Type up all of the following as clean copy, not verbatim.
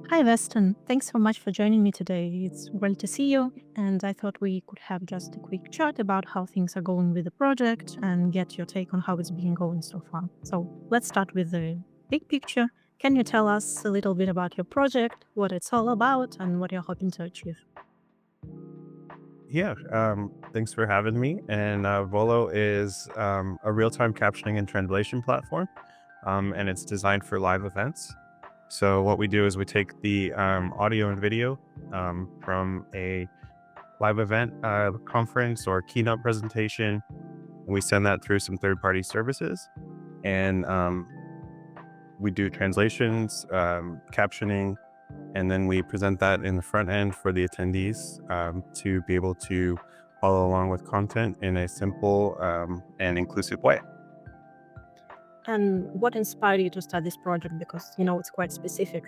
Hi, Weston. Thanks so much for joining me today. It's great to see you. And I thought we could have just a quick chat about how things are going with the project and get your take on how it's been going so far. So let's start with the big picture. Can you tell us a little bit about your project, what it's all about, and what you're hoping to achieve? Yeah, thanks for having me. And VOLO is a real time captioning and translation platform, and it's designed for live events. So, what we do is we take the audio and video from a live event, conference, or keynote presentation, and we send that through some third party services. And we do translations, captioning, and then we present that in the front end for the attendees to be able to follow along with content in a simple and inclusive way. And what inspired you to start this project? Because, it's quite specific.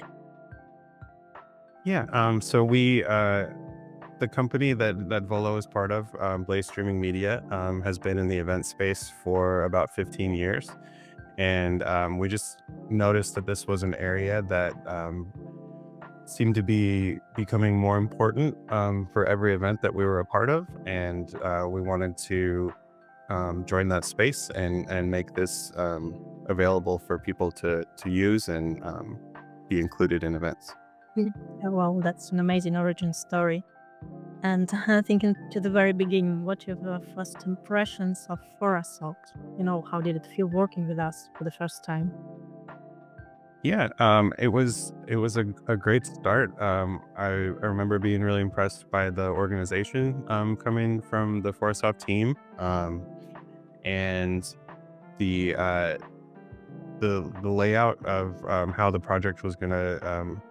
Yeah. The company that Volo is part of, Blaze Streaming Media, has been in the event space for about 15 years. And we just noticed that this was an area that seemed to be becoming more important for every event that we were a part of. And we wanted to join that space and make this available for people to use and be included in events. Well, that's an amazing origin story. And thinking to the very beginning, what are your first impressions of Fora Soft? How did it feel working with us for the first time? Yeah, it was a great start. I remember being really impressed by the organization coming from the Fora Soft team, and the uh, the layout of how the project was going to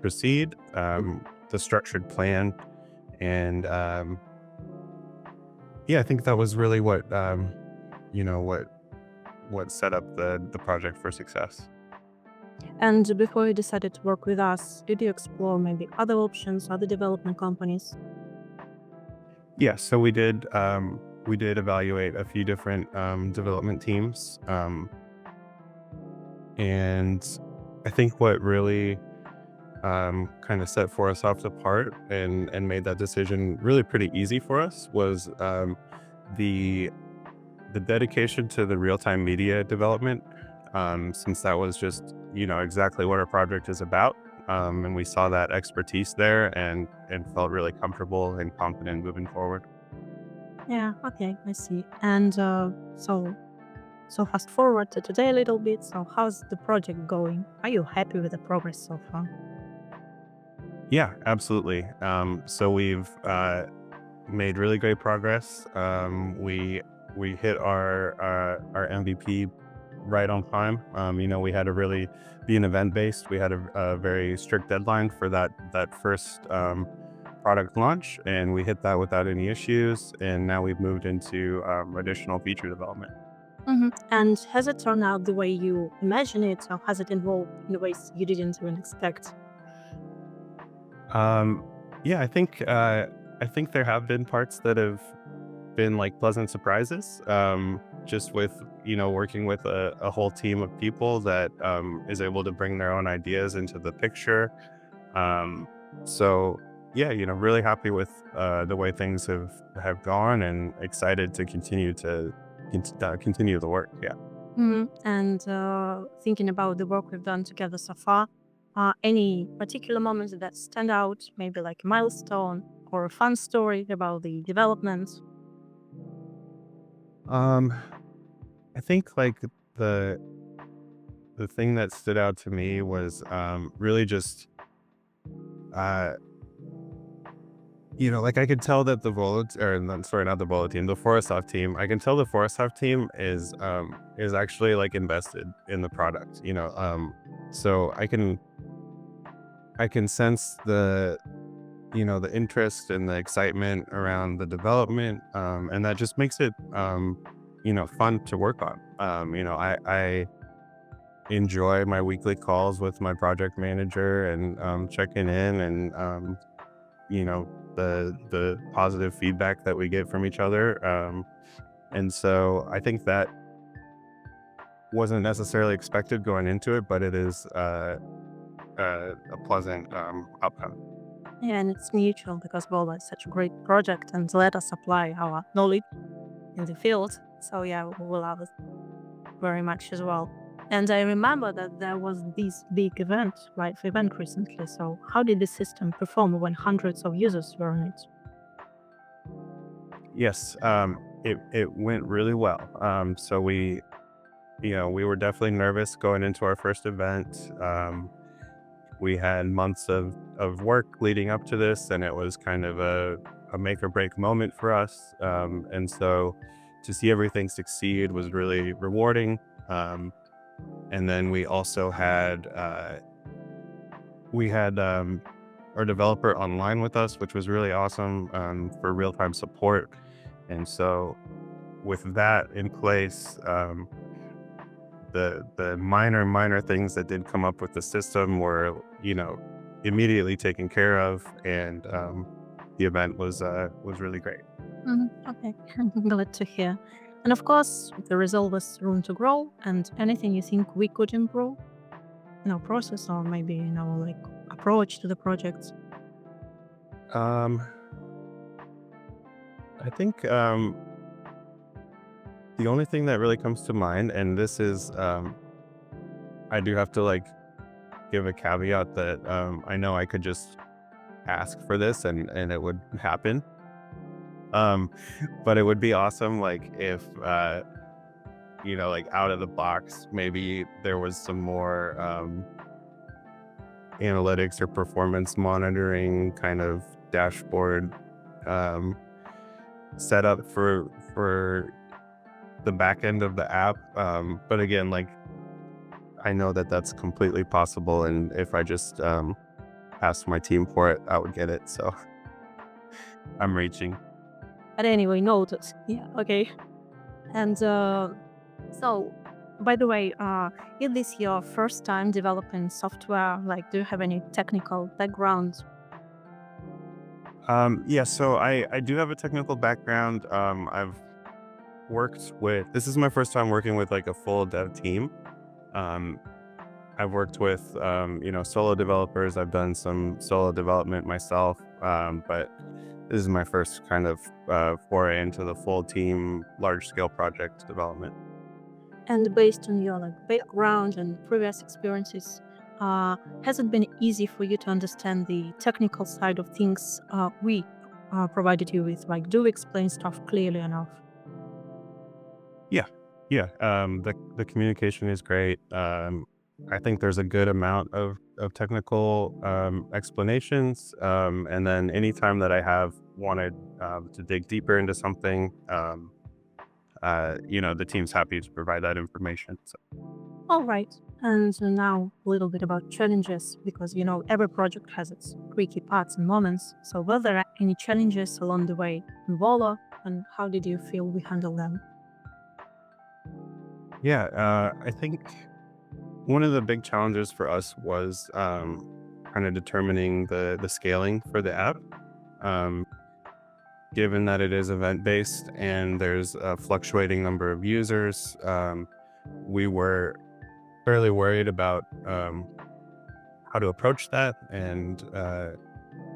proceed, the structured plan, and yeah, I think that was really what you know what what set up the project for success. And before you decided to work with us, did you explore maybe other options, other development companies? Yeah, so we did evaluate a few different development teams, and I think what really kind of set Fora Soft apart and made that decision really pretty easy for us was the the dedication to the real time media development, since that was just exactly what our project is about, and we saw that expertise there and felt really comfortable and confident moving forward. Yeah, okay, I see. And so fast forward to today a little bit. So how's the project going? Are you happy with the progress so far? Yeah, absolutely. So we've made really great progress. We hit our MVP right on time. We had to really be an event based. We had a very strict deadline for that first product launch, and we hit that without any issues. And now we've moved into additional feature development. And has it turned out the way you imagine it, or has it evolved in ways you didn't even expect? Um, yeah, I think there have been parts that have been like pleasant surprises. Just with working with a whole team of people that is able to bring their own ideas into the picture. Um, so yeah, really happy with the way things have gone and excited to continue the work. Yeah. And thinking about the work we've done together so far, any particular moments that stand out, maybe like a milestone or a fun story about the development? Um, I think like the the thing that stood out to me was really just uh like I could tell that the Volo or sorry, not the Volo team, the Fora Soft team. I can tell the Fora Soft team is actually like invested in the product. So I can sense the interest and the excitement around the development, and that just makes it fun to work on. I enjoy my weekly calls with my project manager and checking in and the positive feedback that we get from each other. And so I think that wasn't necessarily expected going into it, but it is a pleasant outcome. Yeah, and it's mutual because VOLO is such a great project and let us apply our knowledge in the field. So yeah, we will love it very much as well. And I remember that there was this big event, live event recently. So how did the system perform when hundreds of users were on it? Yes, it went really well. So we were definitely nervous going into our first event. We had months of work leading up to this, and it was kind of a make or break moment for us. And so to see everything succeed was really rewarding. Um, and then we had our developer online with us, which was really awesome for real time support. And so with that in place, the minor things that did come up with the system were, immediately taken care of, and the event was really great. Okay, glad to hear. And of course, there is always room to grow. And anything you think we could improve in our process or maybe in our like approach to the project. Um, I think the only thing that really comes to mind, and this is, I do have to like give a caveat that I know I could just ask for this and it would happen. Um, but it would be awesome, like if like out of the box, maybe there was some more analytics or performance monitoring kind of dashboard um, set up for the back end of the app. But again, like I know that that's completely possible, and if I just asked my team for it, I would get it. So I'm reaching. But anyway, noted. Yeah, okay. And so, by the way, is this your first time developing software? Like, do you have any technical background? Yeah, so I do have a technical background. I've worked with. This is my first time working with like a full dev team. Um, I've worked with solo developers. I've done some solo development myself, but this is my first kind of foray into the full team, large scale project development. And based on your like background and previous experiences, uh, has it been easy for you to understand the technical side of things we provided you with? Like, do we explain stuff clearly enough? Yeah, yeah. The communication is great. I think there's a good amount of technical explanations, and then anytime that I have wanted to dig deeper into something, the team's happy to provide that information. So. All right. And so now a little bit about challenges because every project has its tricky parts and moments. So were there any challenges along the way in Vola and how did you feel we handled them? Yeah, I think one of the big challenges for us was kind of determining the scaling for the app. Um, Given that it is event based and there's a fluctuating number of users, we were fairly worried about how to approach that and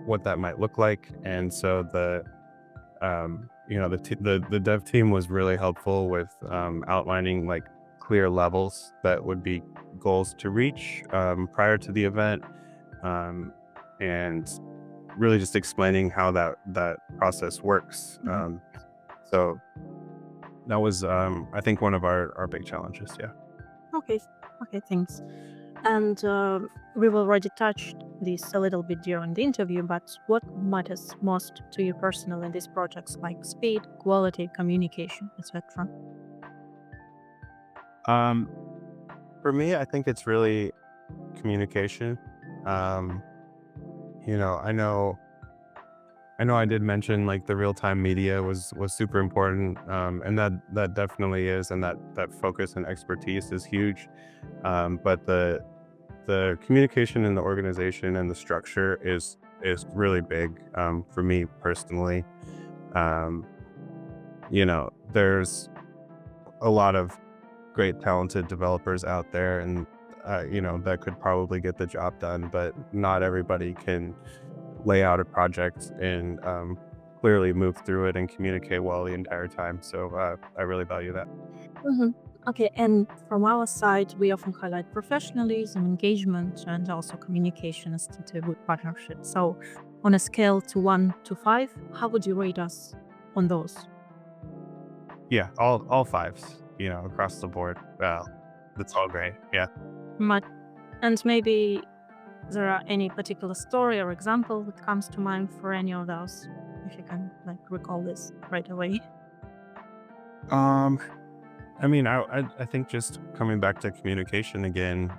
what that might look like. And so the dev team was really helpful with outlining like clear levels that would be goals to reach prior to the event, um, and really just explaining how that process works. Mhm. So that was, I think, one of our big challenges. Yeah. Okay. Okay, thanks. And we've already touched this a little bit during the interview, but what matters most to you personally in these projects like speed, quality, communication, etc.? Um, for me, I think it's really communication. Um, I know I did mention like the real time media was super important, and that definitely is, and that focus and expertise is huge. But the communication in the organization and the structure is really big for me personally. Um, there's a lot of great talented developers out there, and that could probably get the job done, but not everybody can lay out a project and clearly move through it and communicate well the entire time. So I really value that. Mhm. Okay, and from our side, we often highlight professionalism, engagement, and also communication as key to a good partnership. So, on a scale to 1 to 5, how would you rate us on those? Yeah, all fives, across the board. That's all great. Yeah. Much, and maybe there are any particular story or example that comes to mind for any of those, if you can like recall this right away. Um, I mean, I think just coming back to communication again,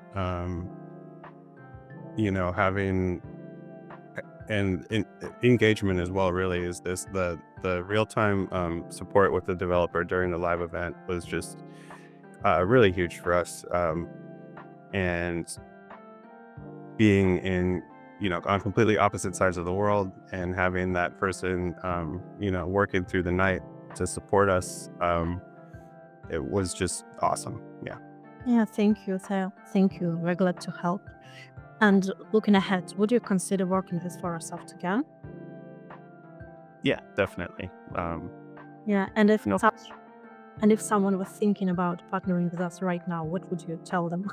having and engagement as well. Really, is this the real time support with the developer during the live event was just really huge for us. And being in on completely opposite sides of the world and having that person working through the night to support us, it was just awesome. Yeah. Yeah, thank you, Theo. Thank you. We're glad to help. And looking ahead, would you consider working with Fora Soft again? Yeah, definitely. Yeah, and if No. and if someone was thinking about partnering with us right now, what would you tell them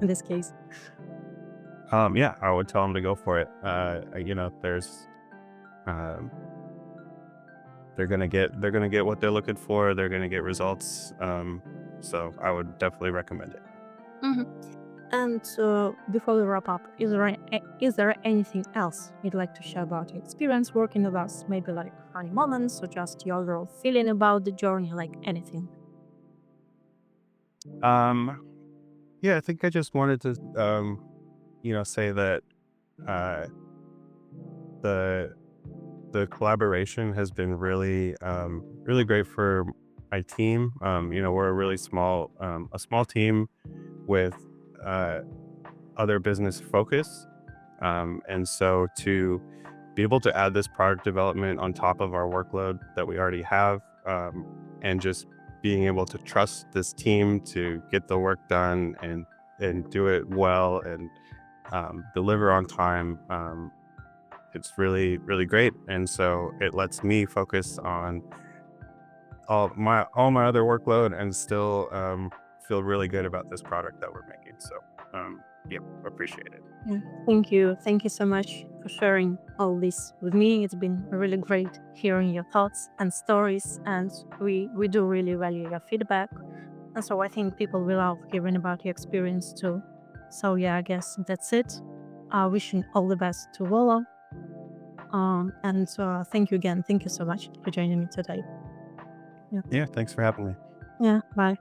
in this case? Yeah, I would tell them to go for it. There's um, they're gonna get what they're looking for. They're gonna get results. So I would definitely recommend it. Hmm. And before we wrap up, is there anything else you'd like to share about your experience working with us? Maybe like funny moments or just your overall feeling about the journey, like anything. Um, yeah, I think I just wanted to say that uh, the the collaboration has been really really great for my team. We're a small team with uh, other business focus. And so to be able to add this product development on top of our workload that we already have, and just being able to trust this team to get the work done and do it well and deliver on time, it's really really great. And so it lets me focus on all my other workload and still feel really good about this product that we're making. So yeah, appreciate it. Yeah. Thank you. Thank you so much for sharing all this with me. It's been really great hearing your thoughts and stories, and we do really value your feedback. And so I think people will love hearing about your experience too. So yeah, I guess that's it. Wishing all the best to VOLO. And thank you again. Thank you so much for joining me today. Yeah. Yeah, thanks for having me. Yeah. Bye.